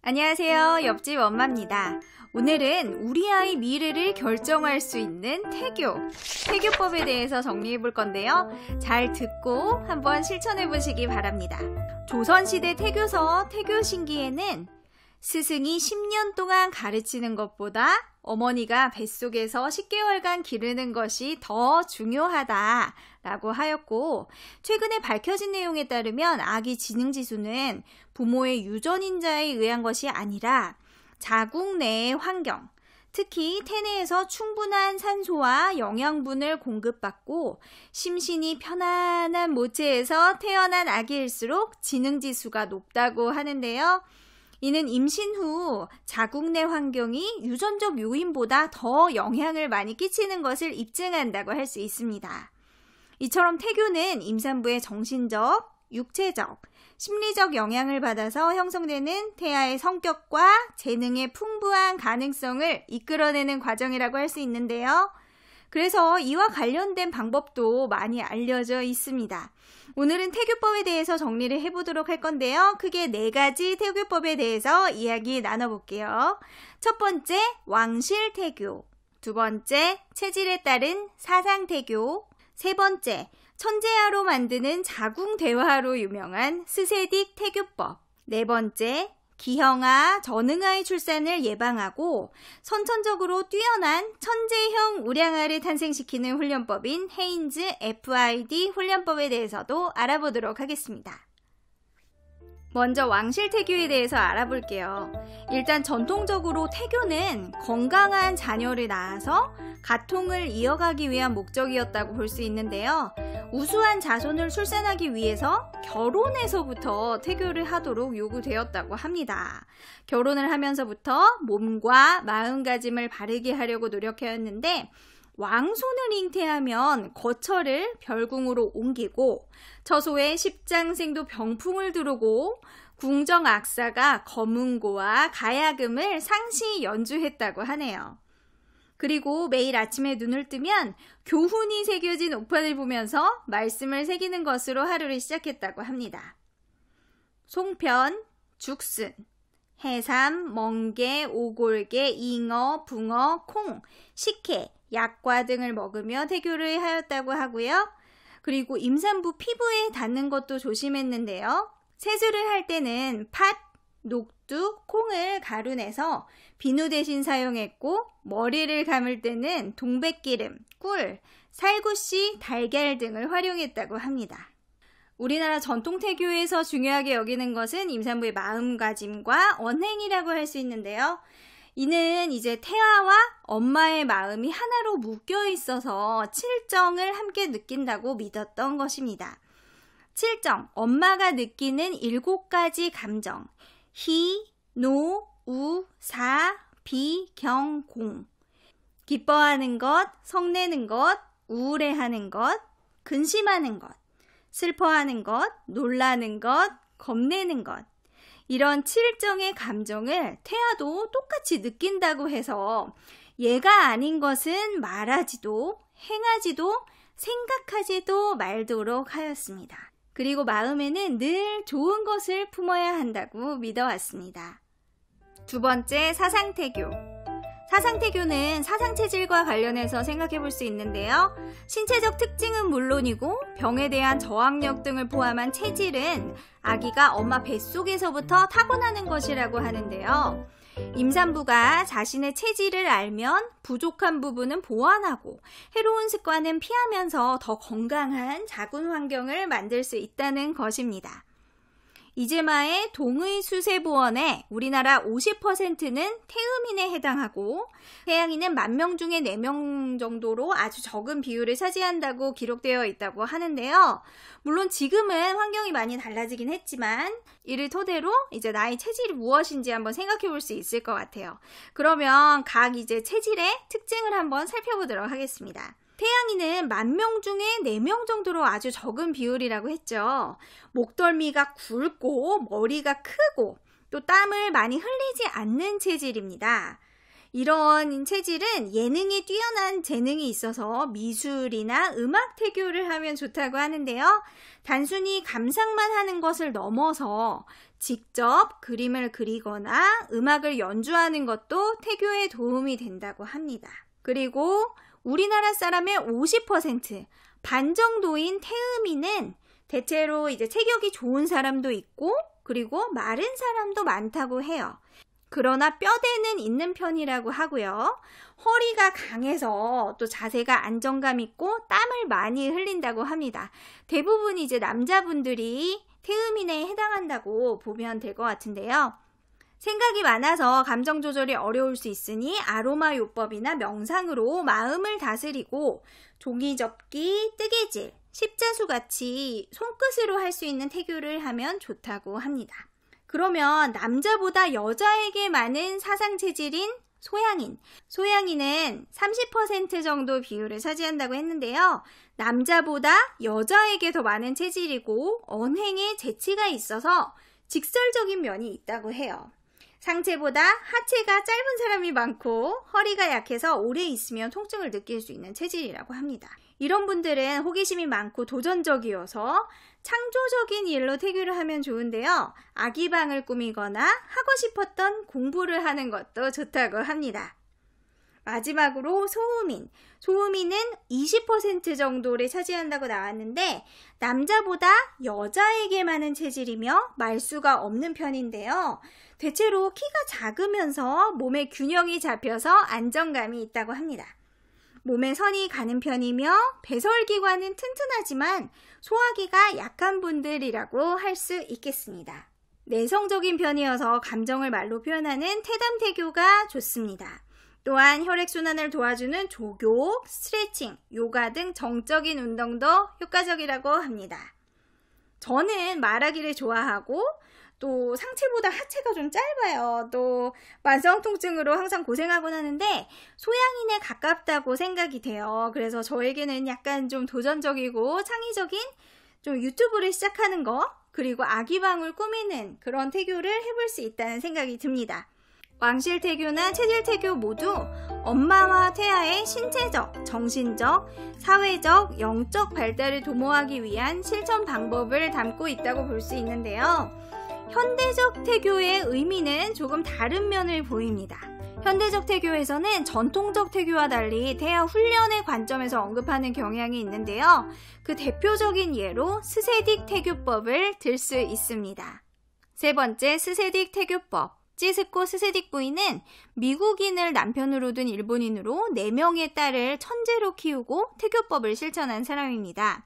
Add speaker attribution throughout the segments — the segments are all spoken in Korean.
Speaker 1: 안녕하세요. 옆집 엄마입니다. 오늘은 우리 아이 미래를 결정할 수 있는 태교법에 대해서 정리해 볼 건데요. 잘 듣고 한번 실천해 보시기 바랍니다. 조선시대 태교서 태교신기에는 스승이 10년 동안 가르치는 것보다 어머니가 뱃속에서 10개월간 기르는 것이 더 중요하다라고 하였고, 최근에 밝혀진 내용에 따르면 아기 지능지수는 부모의 유전인자에 의한 것이 아니라 자궁 내의 환경, 특히 태내에서 충분한 산소와 영양분을 공급받고 심신이 편안한 모체에서 태어난 아기일수록 지능지수가 높다고 하는데요. 이는 임신 후 자궁 내 환경이 유전적 요인보다 더 영향을 많이 끼치는 것을 입증한다고 할 수 있습니다. 이처럼 태교는 임산부의 정신적, 육체적, 심리적 영향을 받아서 형성되는 태아의 성격과 재능의 풍부한 가능성을 이끌어내는 과정이라고 할 수 있는데요. 그래서 이와 관련된 방법도 많이 알려져 있습니다. 오늘은 태교법에 대해서 정리를 해보도록 할 건데요. 크게 4가지 태교법에 대해서 이야기 나눠볼게요. 첫 번째, 왕실태교. 두 번째, 체질에 따른 사상태교. 세 번째, 천재아로 만드는 자궁대화로 유명한 스세딕 태교법. 네 번째, 기형아, 전응아의 출산을 예방하고 선천적으로 뛰어난 천재형 우량아를 탄생시키는 훈련법인 헤인즈 FID 훈련법에 대해서도 알아보도록 하겠습니다. 먼저 왕실태교에 대해서 알아볼게요. 일단 전통적으로 태교는 건강한 자녀를 낳아서 가통을 이어가기 위한 목적이었다고 볼 수 있는데요. 우수한 자손을 출산하기 위해서 결혼에서부터 태교를 하도록 요구되었다고 합니다. 결혼을 하면서부터 몸과 마음가짐을 바르게 하려고 노력하였는데, 왕손을 잉태하면 거처를 별궁으로 옮기고 처소에 십장생도 병풍을 두르고 궁정악사가 검은고와 가야금을 상시 연주했다고 하네요. 그리고 매일 아침에 눈을 뜨면 교훈이 새겨진 옥판을 보면서 말씀을 새기는 것으로 하루를 시작했다고 합니다. 송편, 죽순, 해삼, 멍게, 오골개, 잉어, 붕어, 콩, 식혜, 약과 등을 먹으며 태교를 하였다고 하고요. 그리고 임산부 피부에 닿는 것도 조심했는데요. 세수를 할 때는 팥, 녹두, 콩을 가루내서 비누 대신 사용했고, 머리를 감을 때는 동백기름, 꿀, 살구씨, 달걀 등을 활용했다고 합니다. 우리나라 전통태교에서 중요하게 여기는 것은 임산부의 마음가짐과 언행이라고 할 수 있는데요. 이는 이제 태아와 엄마의 마음이 하나로 묶여 있어서 칠정을 함께 느낀다고 믿었던 것입니다. 칠정, 엄마가 느끼는 7가지 감정, 희, 노, 우, 사, 비, 경, 공. 기뻐하는 것, 성내는 것, 우울해하는 것, 근심하는 것, 슬퍼하는 것, 놀라는 것, 겁내는 것. 이런 7정의 감정을 태아도 똑같이 느낀다고 해서 얘가 아닌 것은 말하지도 행하지도 생각하지도 말도록 하였습니다. 그리고 마음에는 늘 좋은 것을 품어야 한다고 믿어왔습니다. 두 번째, 사상태교. 사상태교는 사상체질과 관련해서 생각해 볼 수 있는데요. 신체적 특징은 물론이고 병에 대한 저항력 등을 포함한 체질은 아기가 엄마 뱃속에서부터 타고나는 것이라고 하는데요. 임산부가 자신의 체질을 알면 부족한 부분은 보완하고 해로운 습관은 피하면서 더 건강한 자궁 환경을 만들 수 있다는 것입니다. 이재마의 동의수세보원에 우리나라 50%는 태음인에 해당하고 태양인은 10,000명 중에 4명 정도로 아주 적은 비율을 차지한다고 기록되어 있다고 하는데요. 물론 지금은 환경이 많이 달라지긴 했지만 이를 토대로 이제 나의 체질이 무엇인지 한번 생각해 볼 수 있을 것 같아요. 그러면 각 이제 체질의 특징을 한번 살펴보도록 하겠습니다. 태양인은 10,000명 중에 4명 정도로 아주 적은 비율이라고 했죠. 목덜미가 굵고 머리가 크고 또 땀을 많이 흘리지 않는 체질입니다. 이런 체질은 예능에 뛰어난 재능이 있어서 미술이나 음악 태교를 하면 좋다고 하는데요. 단순히 감상만 하는 것을 넘어서 직접 그림을 그리거나 음악을 연주하는 것도 태교에 도움이 된다고 합니다. 그리고 우리나라 사람의 50%, 반 정도인 태음인은 대체로 이제 체격이 좋은 사람도 있고 그리고 마른 사람도 많다고 해요. 그러나 뼈대는 있는 편이라고 하고요. 허리가 강해서 또 자세가 안정감 있고 땀을 많이 흘린다고 합니다. 대부분 이제 남자분들이 태음인에 해당한다고 보면 될 것 같은데요. 생각이 많아서 감정 조절이 어려울 수 있으니 아로마 요법이나 명상으로 마음을 다스리고 종이 접기, 뜨개질, 십자수 같이 손끝으로 할 수 있는 태교를 하면 좋다고 합니다. 그러면 남자보다 여자에게 많은 사상 체질인 소양인. 소양인은 30% 정도 비율을 차지한다고 했는데요. 남자보다 여자에게 더 많은 체질이고 언행에 재치가 있어서 직설적인 면이 있다고 해요. 상체보다 하체가 짧은 사람이 많고 허리가 약해서 오래 있으면 통증을 느낄 수 있는 체질이라고 합니다. 이런 분들은 호기심이 많고 도전적이어서 창조적인 일로 태교를 하면 좋은데요. 아기방을 꾸미거나 하고 싶었던 공부를 하는 것도 좋다고 합니다. 마지막으로 소음인. 소음인은 20% 정도를 차지한다고 나왔는데 남자보다 여자에게 많은 체질이며 말수가 없는 편인데요. 대체로 키가 작으면서 몸의 균형이 잡혀서 안정감이 있다고 합니다. 몸에 선이 가는 편이며 배설기관은 튼튼하지만 소화기가 약한 분들이라고 할 수 있겠습니다. 내성적인 편이어서 감정을 말로 표현하는 태담태교가 좋습니다. 또한 혈액순환을 도와주는 조교, 스트레칭, 요가 등 정적인 운동도 효과적이라고 합니다. 저는 말하기를 좋아하고 또 상체보다 하체가 좀 짧아요. 또 만성통증으로 항상 고생하곤 하는데 소양인에 가깝다고 생각이 돼요. 그래서 저에게는 약간 좀 도전적이고 창의적인 좀 유튜브를 시작하는 거 그리고 아기방울 꾸미는 그런 태교를 해볼 수 있다는 생각이 듭니다. 왕실태교나 체질태교 모두 엄마와 태아의 신체적, 정신적, 사회적, 영적 발달을 도모하기 위한 실천 방법을 담고 있다고 볼 수 있는데요. 현대적 태교의 의미는 조금 다른 면을 보입니다. 현대적 태교에서는 전통적 태교와 달리 태아 훈련의 관점에서 언급하는 경향이 있는데요. 그 대표적인 예로 스세딕 태교법을 들 수 있습니다. 세 번째, 스세딕 태교법. 찌스코 스세딕 부인은 미국인을 남편으로 둔 일본인으로 4명의 딸을 천재로 키우고 태교법을 실천한 사람입니다.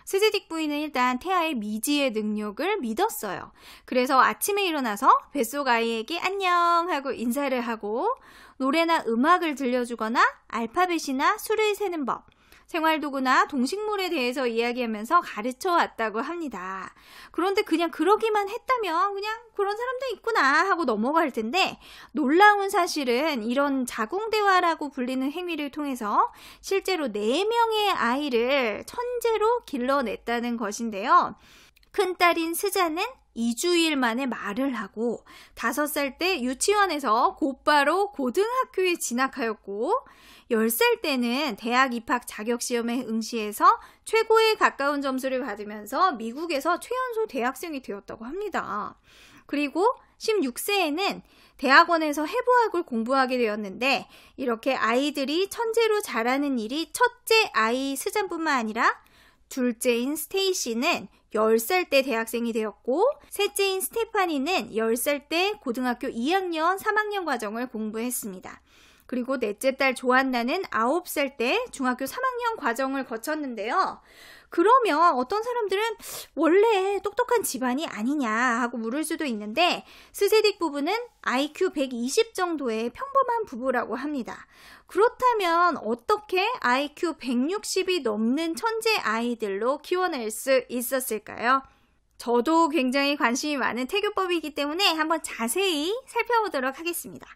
Speaker 1: 스세딕 부인은 일단 태아의 미지의 능력을 믿었어요. 그래서 아침에 일어나서 뱃속 아이에게 안녕 하고 인사를 하고 노래나 음악을 들려주거나 알파벳이나 수를 세는 법, 생활도구나 동식물에 대해서 이야기하면서 가르쳐 왔다고 합니다. 그런데 그냥 그러기만 했다면 그냥 그런 사람도 있구나 하고 넘어갈 텐데 놀라운 사실은 이런 자궁대화라고 불리는 행위를 통해서 실제로 4명의 아이를 천재로 길러냈다는 것인데요. 큰딸인 스자는 2주일 만에 말을 하고 5살 때 유치원에서 곧바로 고등학교에 진학하였고 10살 때는 대학 입학 자격시험에 응시해서 최고에 가까운 점수를 받으면서 미국에서 최연소 대학생이 되었다고 합니다. 그리고 16세에는 대학원에서 해부학을 공부하게 되었는데 이렇게 아이들이 천재로 자라는 일이 첫째 아이 스잔뿐만 아니라 둘째인 스테이시는 10살 때 대학생이 되었고 셋째인 스테파니는 10살 때 고등학교 2학년, 3학년 과정을 공부했습니다. 그리고 넷째 딸 조안나는 9살 때 중학교 3학년 과정을 거쳤는데요. 그러면 어떤 사람들은 원래 똑똑한 집안이 아니냐 하고 물을 수도 있는데 스세딕 부부는 IQ 120 정도의 평범한 부부라고 합니다. 그렇다면 어떻게 IQ 160이 넘는 천재 아이들로 키워낼 수 있었을까요? 저도 굉장히 관심이 많은 태교법이기 때문에 한번 자세히 살펴보도록 하겠습니다.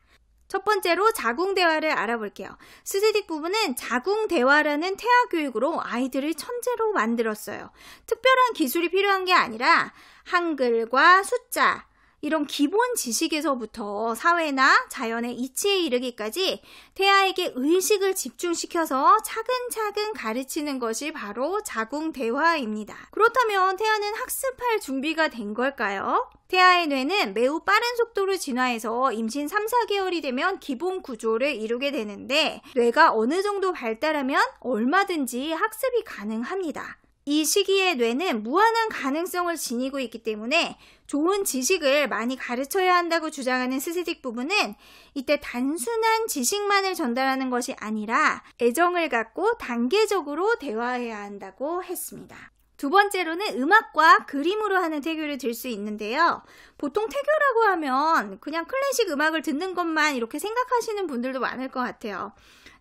Speaker 1: 첫 번째로 자궁대화를 알아볼게요. 스세딕 부부는 자궁대화라는 태아 교육으로 아이들을 천재로 만들었어요. 특별한 기술이 필요한 게 아니라 한글과 숫자, 이런 기본 지식에서부터 사회나 자연의 이치에 이르기까지 태아에게 의식을 집중시켜서 차근차근 가르치는 것이 바로 자궁대화입니다. 그렇다면 태아는 학습할 준비가 된 걸까요? 태아의 뇌는 매우 빠른 속도로 진화해서 임신 3, 4개월이 되면 기본 구조를 이루게 되는데 뇌가 어느 정도 발달하면 얼마든지 학습이 가능합니다. 이 시기에 뇌는 무한한 가능성을 지니고 있기 때문에 좋은 지식을 많이 가르쳐야 한다고 주장하는 스세딕 부부는 이때 단순한 지식만을 전달하는 것이 아니라 애정을 갖고 단계적으로 대화해야 한다고 했습니다. 두 번째로는 음악과 그림으로 하는 태교를 들 수 있는데요. 보통 태교라고 하면 그냥 클래식 음악을 듣는 것만 이렇게 생각하시는 분들도 많을 것 같아요.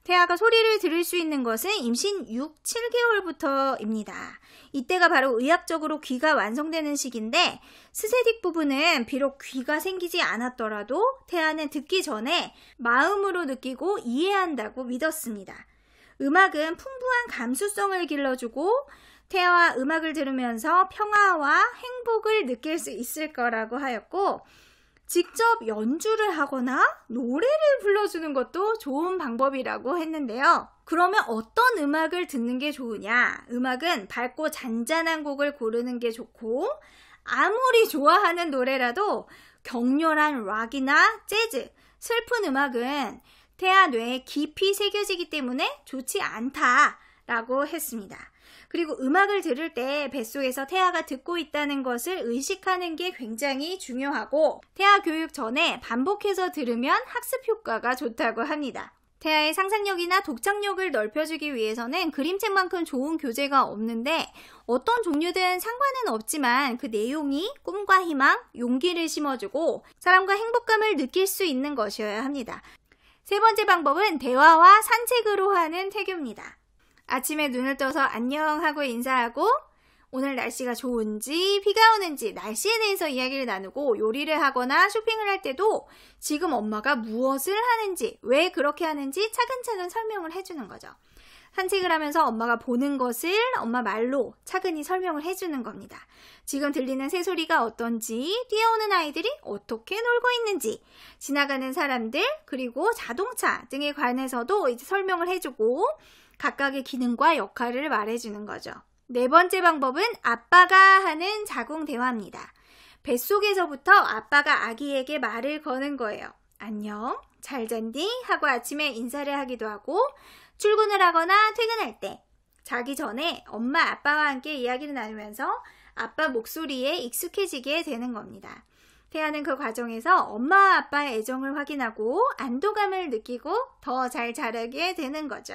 Speaker 1: 태아가 소리를 들을 수 있는 것은 임신 6, 7개월부터입니다. 이때가 바로 의학적으로 귀가 완성되는 시기인데 스세딕 부부는 비록 귀가 생기지 않았더라도 태아는 듣기 전에 마음으로 느끼고 이해한다고 믿었습니다. 음악은 풍부한 감수성을 길러주고 태아와 음악을 들으면서 평화와 행복을 느낄 수 있을 거라고 하였고 직접 연주를 하거나 노래를 불러주는 것도 좋은 방법이라고 했는데요. 그러면 어떤 음악을 듣는 게 좋으냐? 음악은 밝고 잔잔한 곡을 고르는 게 좋고 아무리 좋아하는 노래라도 격렬한 락이나 재즈, 슬픈 음악은 태아 뇌에 깊이 새겨지기 때문에 좋지 않다라고 했습니다. 그리고 음악을 들을 때 뱃속에서 태아가 듣고 있다는 것을 의식하는 게 굉장히 중요하고 태아 교육 전에 반복해서 들으면 학습 효과가 좋다고 합니다. 태아의 상상력이나 독창력을 넓혀주기 위해서는 그림책만큼 좋은 교재가 없는데 어떤 종류든 상관은 없지만 그 내용이 꿈과 희망, 용기를 심어주고 사람과 행복감을 느낄 수 있는 것이어야 합니다. 세 번째 방법은 대화와 산책으로 하는 태교입니다. 아침에 눈을 떠서 안녕 하고 인사하고 오늘 날씨가 좋은지 비가 오는지 날씨에 대해서 이야기를 나누고 요리를 하거나 쇼핑을 할 때도 지금 엄마가 무엇을 하는지 왜 그렇게 하는지 차근차근 설명을 해주는 거죠. 산책을 하면서 엄마가 보는 것을 엄마 말로 차근히 설명을 해주는 겁니다. 지금 들리는 새소리가 어떤지, 뛰어오는 아이들이 어떻게 놀고 있는지, 지나가는 사람들 그리고 자동차 등에 관해서도 이제 설명을 해주고 각각의 기능과 역할을 말해주는 거죠. 네 번째 방법은 아빠가 하는 자궁 대화입니다. 뱃속에서부터 아빠가 아기에게 말을 거는 거예요. 안녕, 잘 잤니? 하고 아침에 인사를 하기도 하고 출근을 하거나 퇴근할 때 자기 전에 엄마, 아빠와 함께 이야기를 나누면서 아빠 목소리에 익숙해지게 되는 겁니다. 태아는 그 과정에서 엄마, 아빠의 애정을 확인하고 안도감을 느끼고 더 잘 자라게 되는 거죠.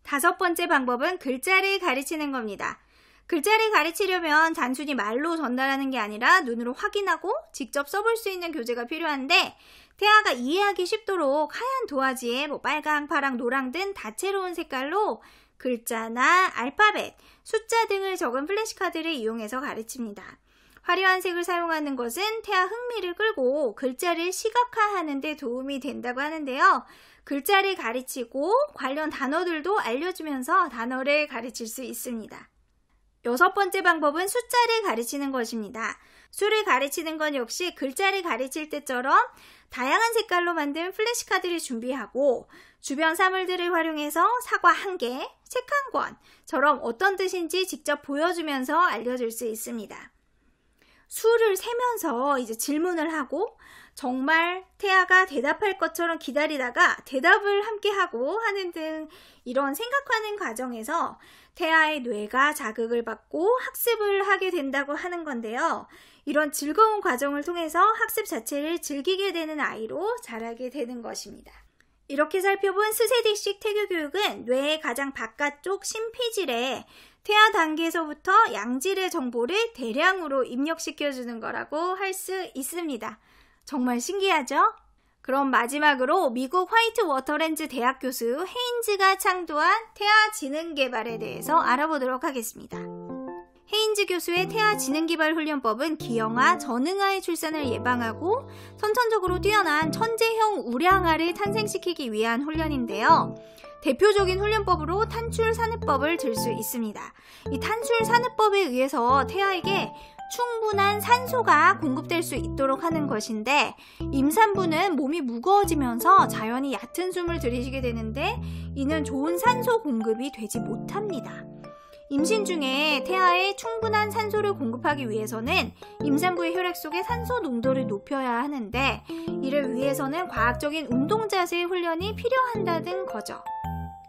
Speaker 1: 다섯 번째 방법은 글자를 가르치는 겁니다. 글자를 가르치려면 단순히 말로 전달하는 게 아니라 눈으로 확인하고 직접 써볼 수 있는 교재가 필요한데 태아가 이해하기 쉽도록 하얀 도화지에 빨강, 파랑, 노랑 등 다채로운 색깔로 글자나 알파벳, 숫자 등을 적은 플래시카드를 이용해서 가르칩니다. 화려한 색을 사용하는 것은 태아 흥미를 끌고 글자를 시각화하는 데 도움이 된다고 하는데요. 글자를 가르치고 관련 단어들도 알려주면서 단어를 가르칠 수 있습니다. 여섯 번째 방법은 숫자를 가르치는 것입니다. 수를 가르치는 건 역시 글자를 가르칠 때처럼 다양한 색깔로 만든 플래시카드를 준비하고 주변 사물들을 활용해서 사과 1개, 책 1권처럼 어떤 뜻인지 직접 보여주면서 알려줄 수 있습니다. 수를 세면서 이제 질문을 하고 정말 태아가 대답할 것처럼 기다리다가 대답을 함께 하고 하는 등 이런 생각하는 과정에서 태아의 뇌가 자극을 받고 학습을 하게 된다고 하는 건데요. 이런 즐거운 과정을 통해서 학습 자체를 즐기게 되는 아이로 자라게 되는 것입니다. 이렇게 살펴본 스세딕식 태교 교육은 뇌의 가장 바깥쪽 심피질에 태아 단계에서부터 양질의 정보를 대량으로 입력시켜주는 거라고 할 수 있습니다. 정말 신기하죠? 그럼 마지막으로 미국 화이트 워터랜드 대학 교수 헤인즈가 창조한 태아 지능 개발에 대해서 알아보도록 하겠습니다. 헤인즈 교수의 태아 지능 개발 훈련법은 기형아, 전응아의 출산을 예방하고 선천적으로 뛰어난 천재형 우량아를 탄생시키기 위한 훈련인데요. 대표적인 훈련법으로 탄출 산업법을 들 수 있습니다. 이 탄출 산업법에 의해서 태아에게 충분한 산소가 공급될 수 있도록 하는 것인데, 임산부는 몸이 무거워지면서 자연히 얕은 숨을 들이쉬게 되는데 이는 좋은 산소 공급이 되지 못합니다. 임신 중에 태아에 충분한 산소를 공급하기 위해서는 임산부의 혈액 속의 산소 농도를 높여야 하는데, 이를 위해서는 과학적인 운동 자세 훈련이 필요한다는 거죠.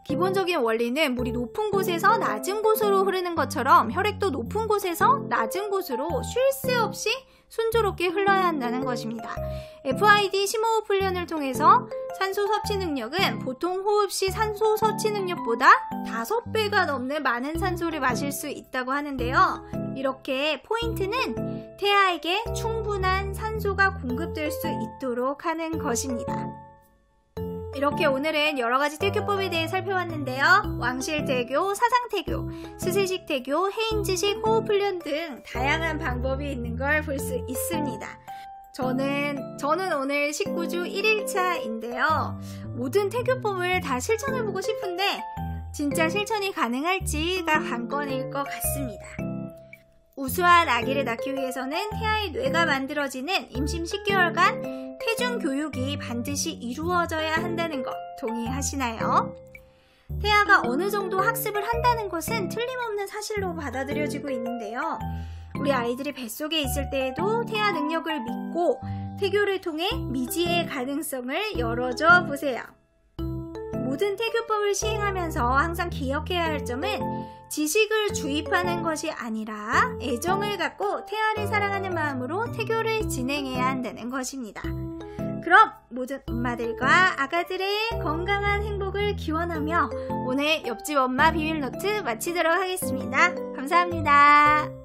Speaker 1: 기본적인 원리는 물이 높은 곳에서 낮은 곳으로 흐르는 것처럼 혈액도 높은 곳에서 낮은 곳으로 쉴 새 없이 순조롭게 흘러야 한다는 것입니다. FID 심호흡 훈련을 통해서 산소 섭취 능력은 보통 호흡 시 산소 섭취 능력보다 5배가 넘는 많은 산소를 마실 수 있다고 하는데요. 이렇게 포인트는 태아에게 충분한 산소가 공급될 수 있도록 하는 것입니다. 이렇게 오늘은 여러가지 태교법에 대해 살펴봤는데요. 왕실태교, 사상태교, 수세식태교, 해인지식, 호흡훈련 등 다양한 방법이 있는 걸 볼 수 있습니다. 저는 오늘 19주 1일차인데요. 모든 태교법을 다 실천해보고 싶은데 진짜 실천이 가능할지가 관건일 것 같습니다. 우수한 아기를 낳기 위해서는 태아의 뇌가 만들어지는 임신 10개월간 태중 교육이 반드시 이루어져야 한다는 것 동의하시나요? 태아가 어느 정도 학습을 한다는 것은 틀림없는 사실로 받아들여지고 있는데요. 우리 아이들이 뱃속에 있을 때에도 태아 능력을 믿고 태교를 통해 미지의 가능성을 열어줘 보세요. 모든 태교법을 시행하면서 항상 기억해야 할 점은 지식을 주입하는 것이 아니라 애정을 갖고 태아를 사랑하는 마음으로 태교를 진행해야 한다는 것입니다. 그럼 모든 엄마들과 아가들의 건강한 행복을 기원하며 오늘 옆집 엄마 비밀노트 마치도록 하겠습니다. 감사합니다.